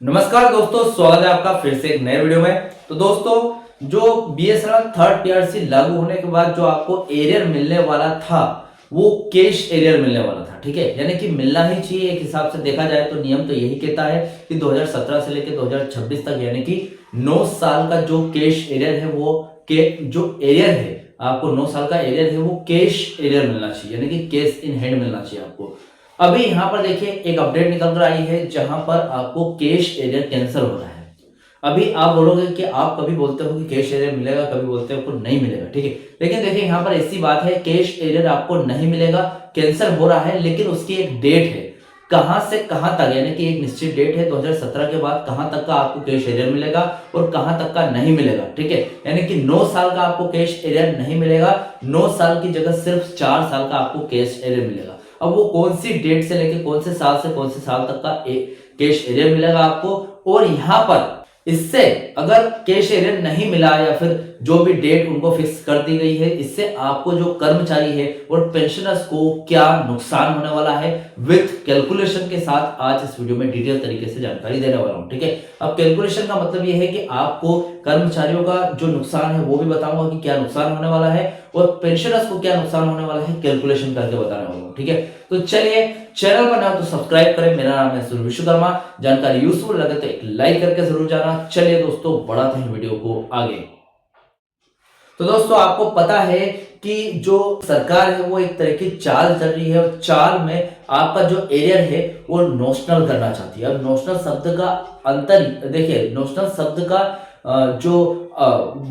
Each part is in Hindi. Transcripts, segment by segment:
नमस्कार दोस्तों, स्वागत है आपका फिर से एक नए वीडियो में। तो दोस्तों, जो बीएसएनएल थर्ड पीआरसी लागू होने के बाद जो आपको एरियर मिलने वाला था वो कैश एरियर मिलने वाला था। ठीक है, यानी कि मिलना ही चाहिए। एक हिसाब से देखा जाए तो नियम तो यही कहता है कि 2017 से लेकर 2026 तक यानी कि 9 साल का जो कैश एरियर है वो जो एरियर है आपको 9 साल का एरियर है वो कैश एरियर मिलना चाहिए, यानी कि कैश इन हैंड मिलना चाहिए आपको। अभी यहाँ पर देखिए एक अपडेट निकल कर आई है जहां पर आपको कैश एरियर कैंसिल हो रहा है। अभी आप बोलोगे कि आप कभी बोलते हो कि कैश एरियर मिलेगा, कभी बोलते हो आपको नहीं मिलेगा। ठीक है, लेकिन देखिए यहाँ पर ऐसी बात है, कैश एरियर आपको नहीं मिलेगा, कैंसिल हो रहा है, लेकिन उसकी एक डेट है कहां से कहां तक, यानी कि एक निश्चित डेट है 2017 के बाद कहां तक का आपको कैश एरियर मिलेगा और कहां तक का नहीं मिलेगा। ठीक है, यानी कि 9 साल का आपको कैश एरियर नहीं मिलेगा, 9 साल की जगह सिर्फ 4 साल का आपको कैश एरियर मिलेगा। अब वो कौन सी डेट से लेकर कौन से साल तक का कैश एरियर मिलेगा आपको, और यहां पर इससे अगर कैश एरियर नहीं मिला या फिर जो भी डेट उनको फिक्स कर दी गई है, इससे आपको जो कर्मचारी है और पेंशनर्स को क्या नुकसान होने वाला है विथ कैलकुलेशन के साथ आज इस वीडियो में डिटेल तरीके से जानकारी देने वाला हूं। ठीक है, अब कैलकुलेशन का मतलब यह है कि आपको कर्मचारियों का जो नुकसान है वो भी बताऊंगा कि क्या नुकसान होने वाला है और पेंशनर्स को क्या नुकसान होने वाला है, कैलकुलेशन करके बताने वाला हूं। ठीक है, तो चलिए, चैनल पर नया तो सब्सक्राइब करें। मेरा नाम है सूर्य विश्वकर्मा। जानकारी यूजफुल लगे तो एक लाइक करके जरूर जाना। चलिए दोस्तों, बढ़ाते हैं वीडियो को आगे। तो दोस्तों, आपको पता है कि जो सरकार है वो एक तरह की चाल चल रही है और चाल में आपका जो एरियर है वो नोशनल करना चाहती है। अब नोशनल शब्द का अंतर देखिए, नोशनल शब्द का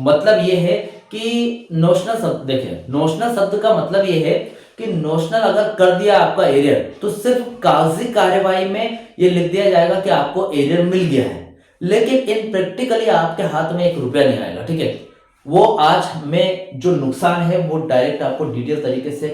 मतलब ये है कि नोशनल शब्द देखिए, नोशनल शब्द का मतलब ये है कि नोशनल अगर कर दिया आपका एरियर तो सिर्फ कागजी कार्यवाही में ये लिख दिया जाएगा कि आपको एरियर मिल गया है, लेकिन इन प्रैक्टिकली आपके हाथ में 1 रुपया नहीं आएगा। ठीक है, वो आज मैं जो नुकसान है वो डायरेक्ट आपको डिटेल तरीके से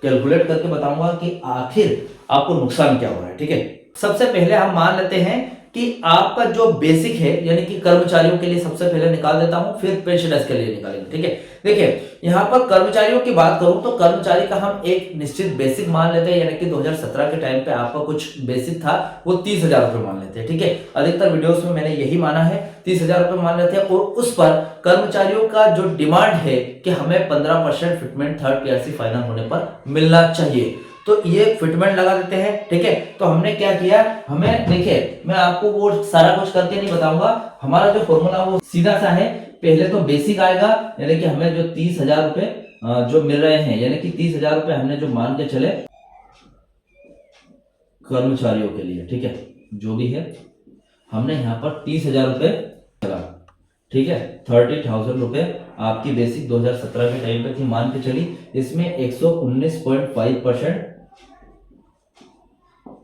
कैलकुलेट करके बताऊंगा कि आखिर आपको नुकसान क्या हो रहा है। ठीक है, सबसे पहले हम मान लेते हैं कि आपका जो बेसिक है यानी कि कर्मचारियों के लिए सबसे पहले निकाल देता हूं, फिर पेंशनर्स के लिए निकालेंगे। ठीक है, देखिए यहां पर कर्मचारियों की बात करूं तो कर्मचारी का हम एक निश्चित बेसिक मान लेते हैं, यानी कि 2017 के टाइम पे आपका कुछ बेसिक था वो 30,000 रुपए मान लेते हैं। ठीक है, अधिकतर वीडियोस में मैंने यही माना है, 30,000 रुपए मान लेते हैं और उस पर कर्मचारियों का जो डिमांड है कि हमें 15% फिटमेंट थर्ड पीआरसी फाइनल होने पर मिलना चाहिए, तो ये फिटमेंट लगा देते हैं। ठीक है, तो हमने क्या किया, हमें देखिए मैं आपको वो सारा कुछ करके नहीं बताऊंगा, हमारा जो फॉर्मूला वो सीधा सा है। पहले तो बेसिक आएगा, यानी कि हमें जो 30,000 रुपए जो मिल रहे हैं, यानी कि 30,000 रुपए हमने जो मान के चले कर्मचारियों के लिए। ठीक है, जो भी है हमने यहाँ पर 30,000 रुपए लगा। ठीक है, 30,000 रुपए आपकी बेसिक 2017 के टाइम पे थी मान के चली, इसमें 119.5%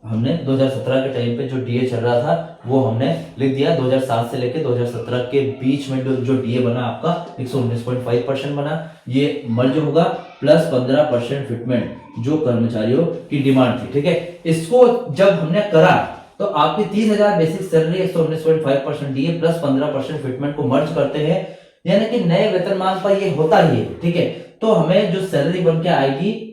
हमने 2017 के टाइम पे जो डीए चल रहा था वो हमने लिख दिया। 2007 से लेके 2017 के बीच में जो डीए बना आपका 119.5% बना, ये मर्ज होगा प्लस 15% फिटमेंट जो कर्मचारियों की डिमांड थी। ठीक है, इसको जब हमने करा तो आपकी 30,000 basic salary 119.5% DA plus 15% fitment को मर्ज करते हैं, यानी कि नए वेतनमान पर ये होता ही है। ठीक है, तो हमें जो सैलरी बन के आएगी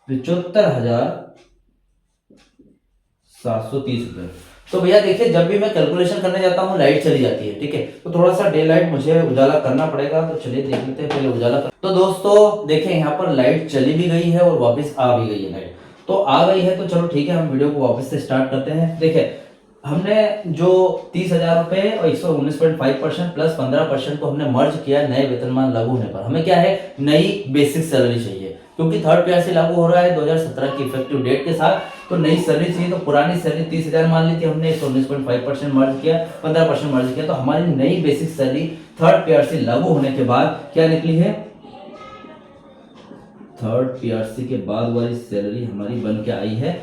75,730 रुपए। तो भैया देखिए, जब भी मैं कैलकुलेशन करने जाता हूँ लाइट चली जाती है। ठीक है, तो थोड़ा सा डे लाइट मुझे उजाला करना पड़ेगा, तो चलिए देख लेते हैं पहले उजाला कर। तो दोस्तों देखिए, यहाँ पर लाइट चली भी गई है और वापस आ भी गई है लाइट, तो आ गई है तो चलो ठीक है, हम वीडियो को वापस से स्टार्ट करते हैं। देखिए, हमने जो 30,000 रुपए और 119.5% प्लस 15% को हमने मर्ज किया नए वेतनमान लागू होने पर। हमें क्या है, नई बेसिक सैलरी चाहिए, क्योंकि थर्ड पीआरसी लागू हो रहा है 2017 की इफेक्टिव डेट के साथ, तो नई सैलरी चाहिए। तो पुरानी सैलरी 30,000 मान ली थी हमने, 119.5% मर्ज किया, 15% मर्ज किया, तो हमारी नई बेसिक सैलरी थर्ड पीआरसी लागू होने के बाद क्या निकली है, थर्ड पीआरसी के बाद वाली सैलरी हमारी बन के आई है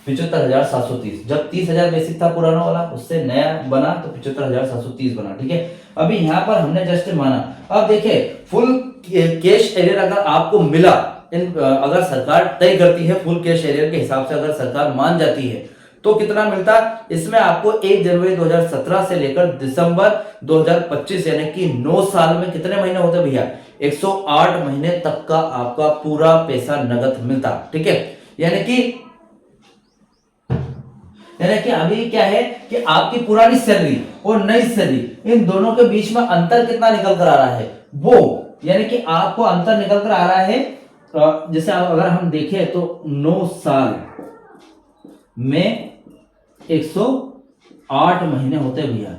75,730। जब 30,000 बेसिक था पुराना वाला, उससे नया बना तो 75,730 बना। ठीक है, अभी यहाँ पर हमने जस्ट माना। अब देखिए, फुल कैश एरियर अगर आपको मिला, अगर सरकार तय करती है फुल कैश एरियर के हिसाब से, अगर सरकार मान जाती है तो कितना मिलता, इसमें आपको 1 जनवरी 2017 से लेकर दिसंबर 2025 यानी कि 9 साल में कितने महीने होते भैया, 108 महीने तक का आपका पूरा पैसा नगद मिलता। ठीक है, यानी कि यानी कि अभी क्या है कि आपकी पुरानी सैलरी और नई सैलरी इन दोनों के बीच में अंतर कितना निकल कर आ रहा है, वो यानी कि आपको अंतर निकल कर आ रहा है। जैसे अगर हम देखें तो 9 साल में 108 महीने होते हैं भैया,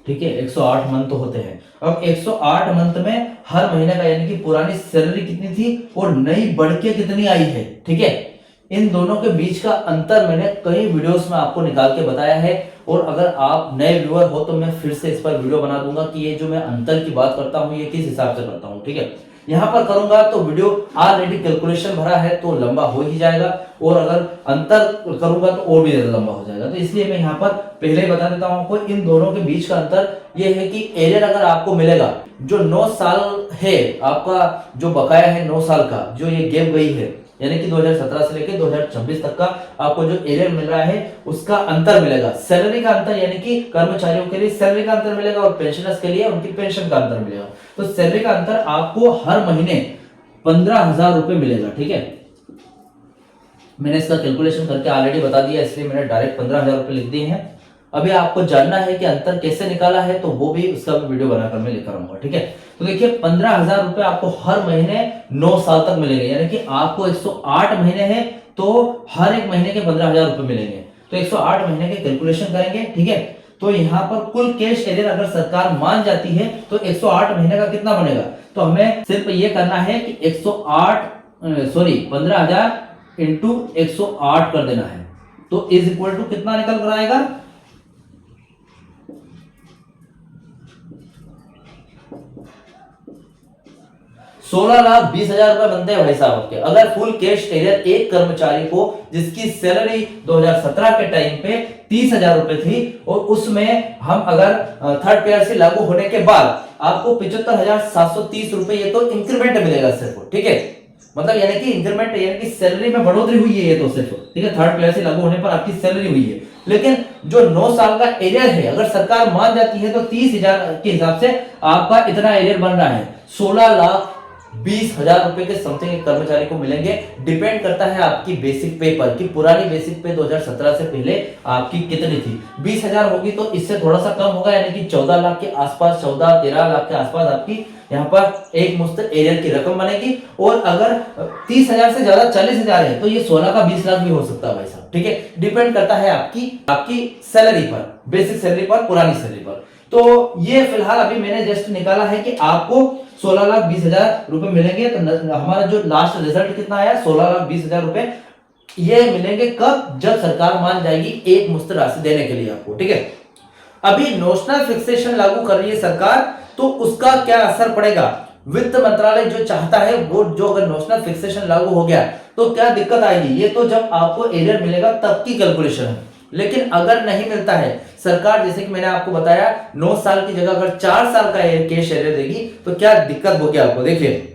ठीक है, 108 मंथ होते हैं। अब 108 मंथ में हर महीने का यानी कि पुरानी सैलरी कितनी थी और नई बढ़ के कितनी आई है, ठीक है। इन दोनों के बीच का अंतर मैंने कई वीडियोस में आपको निकाल के बताया है, और अगर आप नए व्यूअर हो तो मैं फिर से इस पर वीडियो बना दूंगा कि ये जो मैं अंतर की बात करता हूँ ये किस हिसाब से करता हूँ, ठीक है। यहाँ पर करूंगा तो वीडियो ऑलरेडी कैलकुलेशन भरा है तो लंबा हो ही जाएगा, और अगर अंतर करूंगा तो और भी ज्यादा लंबा हो जाएगा। तो इसलिए मैं यहाँ पर पहले ही बता देता हूँ आपको, इन दोनों के बीच का अंतर ये है कि एरियर अगर आपको मिलेगा जो 9 साल है, आपका जो बकाया है 9 साल का, जो ये गैप गई है यानी कि 2017 से लेकर 2026 तक का आपको जो एरियर मिल रहा है उसका अंतर मिलेगा। सैलरी का अंतर यानी कि कर्मचारियों के लिए सैलरी का अंतर मिलेगा और पेंशनर्स के लिए उनकी पेंशन का अंतर मिलेगा। तो सैलरी का अंतर आपको हर महीने 15,000 रुपए मिलेगा, ठीक है। मैंने इसका कैलकुलेशन करके ऑलरेडी बता दिया, इसलिए मैंने डायरेक्ट 15,000 रुपए लिख दिए हैं। अभी आपको जानना है कि अंतर कैसे निकाला है तो वो भी उसका भी वीडियो बनाकर मैं लेकर आऊंगा, ठीक है। तो देखिए 15,000 रुपए आपको हर महीने 9 साल तक मिलेंगे, यानी कि आपको 108 महीने हैं तो हर एक महीने के 15,000 रुपए मिलेंगे। तो 108 महीने के कैलकुलेशन करेंगे, ठीक है। तो यहाँ पर कुल कैश एरियर अगर सरकार मान जाती है तो 108 महीने का कितना बनेगा, तो हमें सिर्फ ये करना है कि 15,000 इंटू 108 कर देना है, तो इज इक्वल टू कितना निकल कर आएगा, 16,20,000 रुपए बनते हैं भाई साहब आपके। अगर फुल कैश एरियर एक कर्मचारी को जिसकी सैलरी 2017 के टाइम पे 30,000 रुपए थी और उसमें हम अगर थर्ड पीआरसी लागू होने के बाद आपको 75,730 रुपए ये तो इंक्रीमेंट मिलेगा सिर्फ, ठीक है। मतलब यानी कि इंक्रीमेंट यानी कि सैलरी में बढ़ोतरी हुई है ये तो सिर्फ, ठीक है। थर्ड पीआरसी लागू होने पर आपकी सैलरी हुई है, लेकिन जो 9 साल का एरियर है अगर सरकार मान जाती है तो 30,000 के हिसाब से आपका इतना एरियर बन रहा है, 16,20,000 रुपए के समथिंग एक कर्मचारी को मिलेंगे। डिपेंड करता है आपकी बेसिक पे पर, कि पुरानी बेसिक पे 2017 से पहले आपकी कितनी थी। 20,000 होगी तो इससे थोड़ा सा कम होगा, यानी कि 14 लाख के आसपास, 14-13 लाख के आसपास आपकी यहाँ पर एक मुश्त एरियर की रकम बनेगी। और अगर 30,000 से ज्यादा 40,000 है तो ये 16 का 20 लाख भी हो सकता है भाई साहब, ठीक है। डिपेंड करता है आपकी सैलरी पर, बेसिक सैलरी पर, पुरानी सैलरी पर। तो ये फिलहाल अभी मैंने जस्ट निकाला है कि आपको 16,20,000 रुपए मिलेंगे। तो हमारा जो लास्ट रिजल्ट कितना आया, 16,20,000 रुपए ये मिलेंगे कब, जब सरकार मान जाएगी एक मुश्त राशि देने के लिए आपको, ठीक है। अभी नोशनल फिक्सेशन लागू कर रही है सरकार, तो उसका क्या असर पड़ेगा, वित्त मंत्रालय जो चाहता है वो, जो अगर नोशनल फिक्सेशन लागू हो गया तो क्या दिक्कत आएगी, ये तो जब आपको एरियर मिलेगा तब की कैलकुलेशन है। लेकिन अगर नहीं मिलता है, सरकार जैसे कि मैंने आपको बताया 9 साल की जगह अगर 4 साल का कैश एरियर देगी तो क्या दिक्कत होगी आपको। देखिए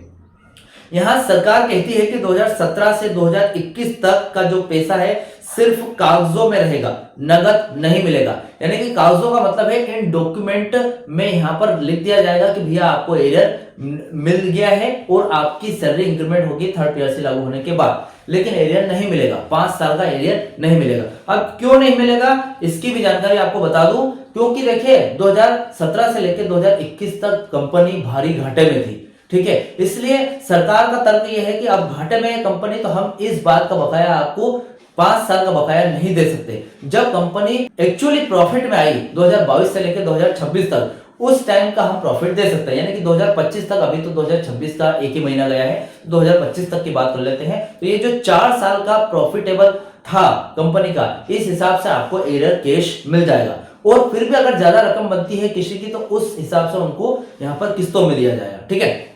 यहां सरकार कहती है कि 2017 से 2021 तक का जो पैसा है सिर्फ कागजों में रहेगा, नगद नहीं मिलेगा। यानी कि कागजों का मतलब है इन डॉक्यूमेंट में यहां पर लिख दिया जाएगा कि भैया आपको एरियर मिल गया है और आपकी सैलरी इंक्रीमेंट होगी थर्ड पीआरसी लागू होने के बाद, लेकिन एरियर नहीं मिलेगा, 5 साल का एरियर नहीं मिलेगा। अब क्यों नहीं मिलेगा इसकी भी जानकारी आपको बता दूं, क्योंकि देखिए 2017 से लेकर 2021 तक कंपनी भारी घाटे में थी, ठीक है। इसलिए सरकार का तर्क यह है कि अब घाटे में है कंपनी, तो हम इस बात का बकाया आपको 5 साल का बकाया नहीं दे सकते। जब कंपनी एक्चुअली प्रॉफिट में आई 2022 से लेकर 2026 तक, उस टाइम का हम प्रॉफिट दे सकते हैं, यानी कि 2025 तक, अभी तो 2026 का एक ही महीना गया है, 2025 तक की बात कर लेते हैं। तो ये जो 4 साल का प्रॉफिटेबल था कंपनी का, इस हिसाब से आपको एरियर कैश मिल जाएगा। और फिर भी अगर ज्यादा रकम बनती है किसी की तो उस हिसाब से उनको यहाँ पर किस्तों में दिया जाएगा, ठीक है।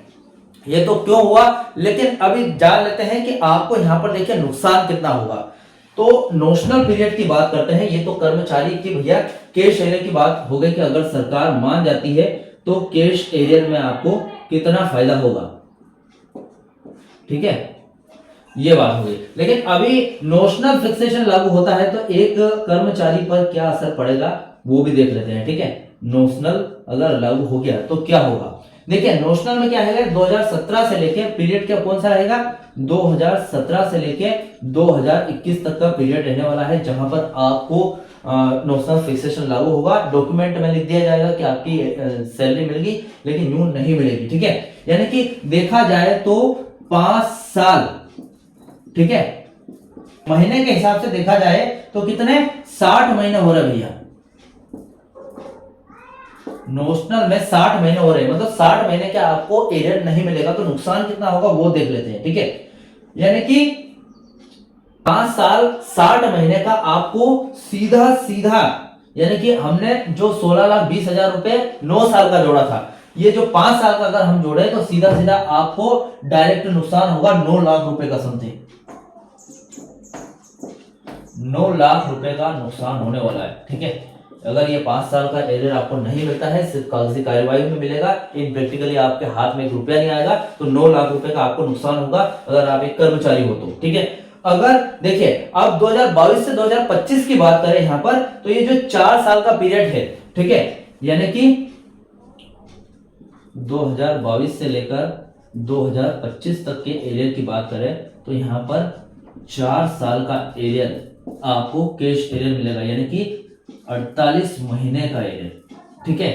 ये तो क्यों हुआ, लेकिन अभी जान लेते हैं कि आपको यहाँ पर देखिए नुकसान कितना होगा। तो नोशनल पीरियड की बात करते हैं, ये तो कर्मचारी की भैया कैश एरियर की बात हो गई कि अगर सरकार मान जाती है तो कैश एरियर में आपको कितना फायदा होगा, ठीक है, ये बात हो गई। लेकिन अभी नोशनल फिक्सेशन लागू होता है तो एक कर्मचारी पर क्या असर पड़ेगा वो भी देख लेते हैं, ठीक है। नोशनल अगर लागू हो गया तो क्या होगा, देखिए नोशनल में क्या है, 2017 से लेके पीरियड क्या कौन सा रहेगा, 2017 से लेके 2021 तक का पीरियड रहने वाला है, जहां पर आपको नोशनल फिक्सेशन लागू होगा। डॉक्यूमेंट में लिख दिया जाएगा कि आपकी सैलरी मिलेगी, लेकिन यूं नहीं मिलेगी, ठीक है। यानी कि देखा जाए तो 5 साल, ठीक है, महीने के हिसाब से देखा जाए तो कितने 60 महीने हो रहे भैया, नोशनल में 60 महीने हो रहे हैं, मतलब 60 महीने के आपको एरियर नहीं मिलेगा, तो नुकसान कितना होगा वो देख लेते हैं, ठीक है। यानी कि 5 साल 60 महीने का आपको सीधा सीधा, यानी कि हमने जो 16,20,000 रुपए 9 साल का जोड़ा था, ये जो 5 साल का अगर हम जोड़े तो सीधा सीधा आपको डायरेक्ट नुकसान होगा 9 लाख रुपए का समथिंग, 9 लाख रुपए का नुकसान होने वाला है, ठीक है। अगर ये 5 साल का एरियर आपको नहीं मिलता है, सिर्फ कागजी कार्यवाही में मिलेगा, इन प्रैक्टिकली आपके हाथ में 1 रुपया नहीं आएगा, तो 9 लाख रुपए का आपको नुकसान होगा अगर आप एक कर्मचारी हो तो, ठीक है। अगर देखिए अब 2022 से 2025 की बात करें यहां पर, तो ये जो 4 साल का पीरियड है, ठीक है, यानी कि 2022 से लेकर 2025 तक के एरियर की बात करें तो यहां पर 4 साल का एरियर आपको कैश एरियर मिलेगा, यानी कि 48 महीने का एरियर, ठीक है।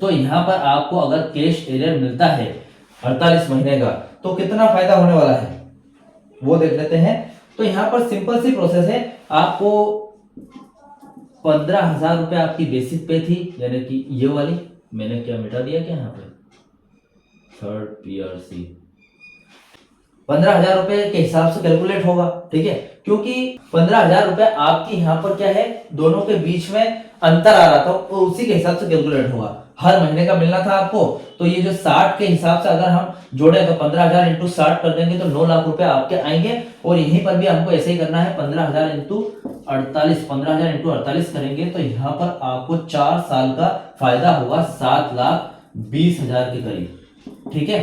तो यहां पर आपको अगर कैश एरियर मिलता है 48 महीने का, तो कितना फायदा होने वाला है वो देख लेते हैं। तो यहां पर सिंपल सी प्रोसेस है, आपको 15,000 रुपए आपकी बेसिक पे थी, यानी कि ये वाली मैंने क्या मिटा दिया क्या यहाँ पे, थर्ड पीआरसी 15,000 रुपए के हिसाब से कैलकुलेट होगा, ठीक है, क्योंकि 15,000 रुपए आपकी यहाँ पर क्या है, दोनों के बीच में अंतर आ रहा था, तो उसी के हिसाब से कैलकुलेट होगा। हर महीने का मिलना था आपको, तो ये जो 60 के हिसाब से अगर हम जोड़े तो 15,000 इंटू 60 कर देंगे तो 9 लाख रुपए आपके आएंगे। और यहीं पर भी हमको ऐसे ही करना है, 15,000 इंटू 48, 15,000 इंटू 48 करेंगे तो यहाँ पर आपको 4 साल का फायदा होगा 7,20,000 के करीब, ठीक है।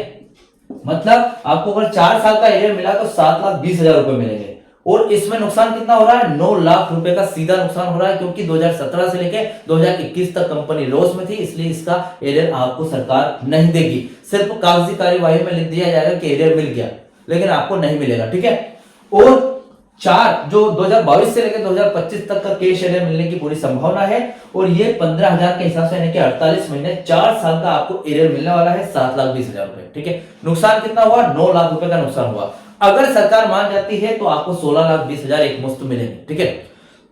मतलब आपको अगर 4 साल का एरियर मिला तो 7,20,000 रुपए मिलेंगे। और इसमें नुकसान कितना हो रहा है, 9 लाख रुपए का सीधा नुकसान हो रहा है, क्योंकि 2017 से लेके 2021 तक कंपनी लॉस में थी, इसलिए इसका एरियर आपको सरकार नहीं देगी। सिर्फ कागजी कार्यवाही में लिख दिया जाएगा कि एरियर मिल गया, लेकिन आपको नहीं मिलेगा, ठीक है। और 4 जो 2022 से लेकर 2025 तक का कैश एरियर मिलने की पूरी संभावना है। और ये 15,000 के हिसाब से यानी कि 48 महीने 4 साल का आपको एरियर मिलने वाला है 7,20,000 रुपए, ठीक है। नुकसान कितना हुआ, 9 लाख रुपए का नुकसान हुआ। अगर सरकार मान जाती है तो आपको 16,20,000 एक मुश्त मिलेंगे, ठीक है।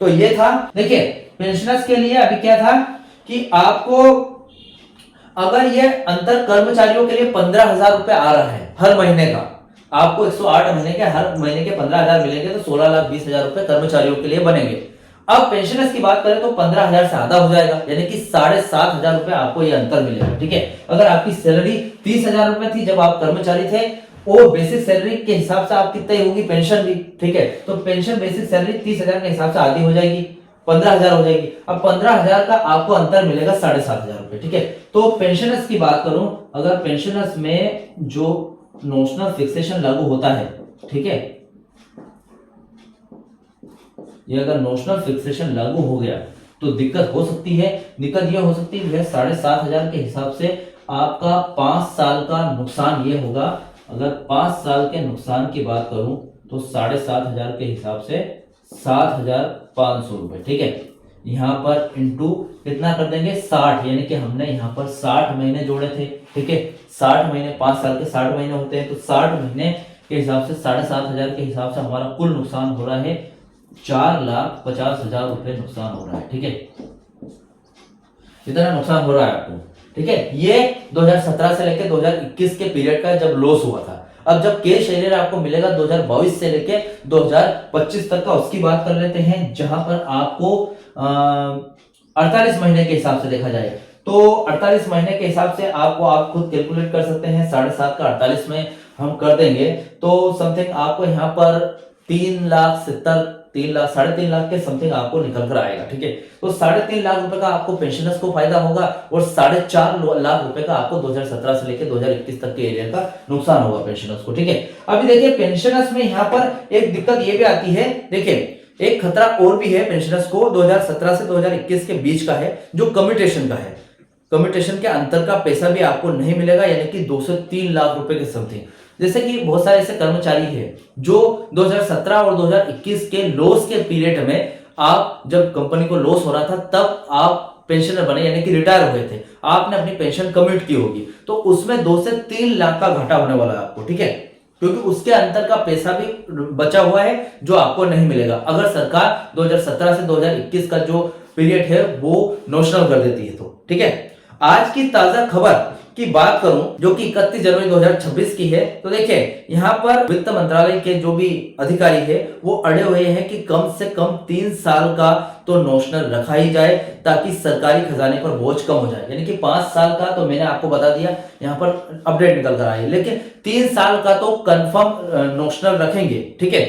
तो ये था। देखिए पेंशनर्स के लिए अभी क्या था कि आपको अगर ये अंतर कर्मचारियों के लिए 15,000 रुपए आ रहा है हर महीने का, आपको 108 महीने के हर महीने के 15,000 मिलेंगे, तो 16,20,000 रुपए कर्मचारियों के लिए बनेंगे। अब पेंशनर्स की बात करें तो 15,000 से आधा हो जाएगा, यानी कि 7,500 रुपए आपको ये अंतर मिलेगा, ठीक है। अगर आपकी सैलरी 30,000 रुपए थी जब आप कर्मचारी थे, और बेसिक सैलरी के हिसाब से आपकी तय होगी पेंशन भी, ठीक है। तो पेंशन बेसिक सैलरी 30,000 के हिसाब से आधी हो जाएगी, 15,000 हो जाएगी। अब 15,000 का आपको अंतर मिलेगा 7,500 रुपए, ठीक है। तो पेंशनर्स की बात करूं, अगर पेंशनर्स में जो नोशनल फिक्सेशन लागू होता है, ठीक है, ये अगर नोशनल फिक्सेशन लागू हो गया तो दिक्कत हो सकती है। दिक्कत ये हो सकती है 7,500 के हिसाब से आपका 5 साल का नुकसान ये होगा। अगर 5 साल के नुकसान की बात करूं तो 7,500 के हिसाब से 7,500 रुपए, ठीक है। यहां पर इंटू कितना कर देंगे 60, यानी कि हमने यहां पर 60 महीने जोड़े थे, ठीक है। 60 महीने 5 साल के 60 महीने होते हैं, तो 60 महीने के हिसाब से 7,500 के हिसाब से हमारा कुल नुकसान हो रहा है 4,50,000 रुपए नुकसान हो रहा है, ठीक है। इतना नुकसान हो रहा है आपको, ठीक है। ये 2017 से लेकर 2021 के पीरियड का जब लॉस हुआ था। अब जब कैश एरियर आपको मिलेगा 2022 से लेकर 2025 तक का, उसकी बात कर लेते हैं, जहां पर आपको 48 महीने के हिसाब से देखा जाए तो 48 महीने के हिसाब से आपको आप खुद कैलकुलेट कर सकते हैं। 7.5 का 48 में हम कर देंगे तो समथिंग आपको यहाँ पर 3,70,000 3,00,000 3.5 लाख के समथिंग आपको निकल कर आएगा, ठीक है। तो 3.5 लाख रुपए का आपको पेंशनर्स को फायदा होगा और 4.5 लाख रुपए का आपको 2017 से लेकर 2021 तक के एरिया का नुकसान होगा पेंशनर्स को, ठीक है। अभी देखिए पेंशनर्स में यहाँ पर एक दिक्कत ये भी आती है, देखिए एक खतरा और भी है पेंशनर्स को 2017 से 2021 के बीच का है, जो कम्यूटेशन का है। कम्यूटेशन के अंतर का पैसा भी आपको नहीं मिलेगा, यानी कि 2 से 3 लाख रुपए के समथिंग। जैसे कि बहुत सारे ऐसे कर्मचारी हैं जो 2017 और 2021 के लॉस के पीरियड में आप जब कंपनी को लॉस हो रहा था तब आप पेंशनर बने, यानी कि रिटायर हुए थे, आपने अपनी पेंशन कमिट की होगी, तो उसमें 2 से 3 लाख का घाटा होने वाला है आपको, ठीक है, क्योंकि उसके अंतर का पैसा भी बचा हुआ है जो आपको नहीं मिलेगा अगर सरकार 2017 से 2021 का जो पीरियड है वो नोशनल कर देती है तो, ठीक है। आज की ताजा खबर की बात करूं जो कि 31 जनवरी 2026 की है, तो देखिए यहाँ पर वित्त मंत्रालय के जो भी अधिकारी है वो अड़े हुए हैं कि कम से कम 3 साल का तो नोशनल रखा ही जाए ताकि सरकारी खजाने पर बोझ कम हो जाए, यानी कि 5 साल का तो मैंने आपको बता दिया, यहाँ पर अपडेट निकल कर आई, लेकिन 3 साल का तो कंफर्म नोशनल रखेंगे, ठीक है।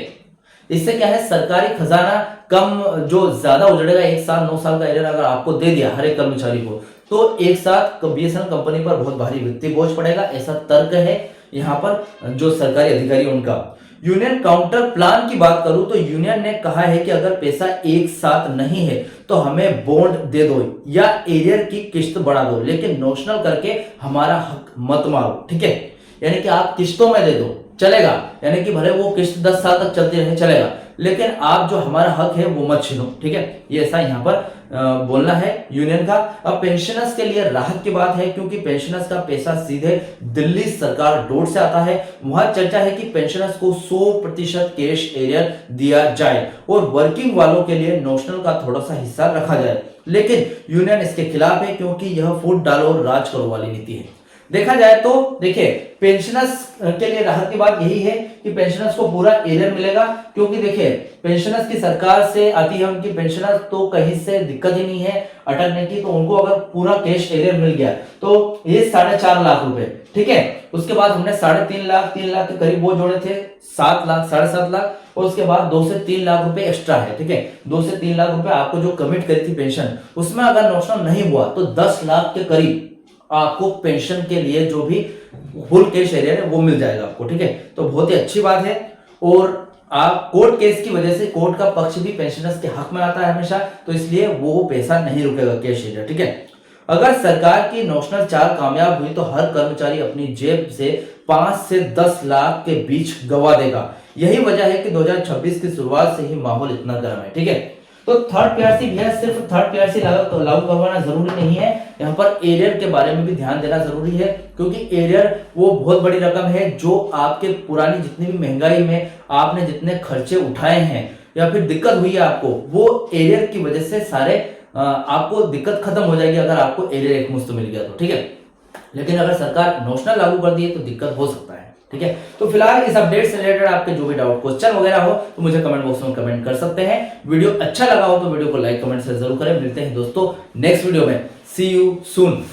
इससे क्या है, सरकारी खजाना कम जो ज्यादा उजड़ेगा, 1 साल 9 साल का एरियर अगर आपको दे दिया हर एक कर्मचारी को, तो एक साथ बीएसएनएल कंपनी पर बहुत भारी वित्तीय बोझ पड़ेगा, ऐसा तर्क है यहाँ पर जो सरकारी अधिकारी उनका। यूनियन काउंटर प्लान की बात करूं तो यूनियन ने कहा है कि अगर पैसा एक साथ नहीं है तो हमें बॉन्ड दे दो या एरियर की किस्त बढ़ा दो, लेकिन नोशनल करके हमारा हक मत मारो, ठीक है, यानी कि आप किस्तों में दे दो चलेगा, यानी कि भले वो किस्त 10 साल तक चलती रहे चलेगा, लेकिन आप जो हमारा हक है वो मत छीनो, ठीक है, ये ऐसा यहाँ पर बोलना है यूनियन का। अब पेंशनर्स के लिए राहत की बात है क्योंकि पेंशनर्स का पैसा सीधे दिल्ली सरकार डोर से आता है, वहां चर्चा है कि पेंशनर्स को 100% कैश एरियर दिया जाए और वर्किंग वालों के लिए नोशनल का थोड़ा सा हिस्सा रखा जाए, लेकिन यूनियन इसके खिलाफ है क्योंकि यह फूट डालो और राज करो वाली नीति है। देखा जाए तो देखिए पेंशनर्स के लिए राहत की बात यही है कि पेंशनर्स को पूरा एरियर मिलेगा, क्योंकि देखिए पेंशनर्स की सरकार से आती है, उनकी पेंशनर्स तो कहीं से दिक्कत ही नहीं है अटकने की, तो उनको अगर पूरा कैश एरियर मिल गया तो ये 4.5 लाख रुपए, ठीक है। उसके बाद हमने 3.5 लाख 3 लाख के करीब वो जोड़े थे, 7 लाख 7.5 लाख, और उसके बाद 2 से 3 लाख रुपए एक्स्ट्रा है, ठीक है, 2 से 3 लाख रुपए आपको जो कमिट करी थी पेंशन, उसमें अगर नोशनल नहीं हुआ तो 10 लाख के करीब आपको पेंशन के लिए जो भी फुल कैश एरियर है वो मिल जाएगा आपको, ठीक है, तो बहुत ही अच्छी बात है। और आप कोर्ट केस की वजह से कोर्ट का पक्ष भी पेंशनर्स के हक में आता है हमेशा, तो इसलिए वो पैसा नहीं रुकेगा कैश एरियर, ठीक है। अगर सरकार की नोशनल चाल कामयाब हुई तो हर कर्मचारी अपनी जेब से 5 से 10 लाख के बीच गवा देगा, यही वजह है कि 2026 की शुरुआत से ही माहौल इतना गर्म है, ठीक है। तो थर्ड पीआरसी भी है, सिर्फ थर्ड पीआरसी लागू करवाना जरूरी नहीं है, यहाँ पर एरियर के बारे में भी ध्यान देना जरूरी है, क्योंकि एरियर वो बहुत बड़ी रकम है जो आपके पुरानी जितनी भी महंगाई में आपने जितने खर्चे उठाए हैं या फिर दिक्कत हुई है आपको, वो एरियर की वजह से सारे आपको दिक्कत खत्म हो जाएगी अगर आपको एरियर एक मुश्त मिल गया तो, ठीक है। लेकिन अगर सरकार नोशनल लागू कर दी है तो दिक्कत हो सकता है, ठीक है। तो फिलहाल इस अपडेट से रिलेटेड आपके जो भी डाउट क्वेश्चन वगैरह हो तो मुझे कमेंट बॉक्स में कमेंट कर सकते हैं। वीडियो अच्छा लगा हो तो वीडियो को लाइक कमेंट से जरूर करें। मिलते हैं दोस्तों नेक्स्ट वीडियो में, सी यू सून।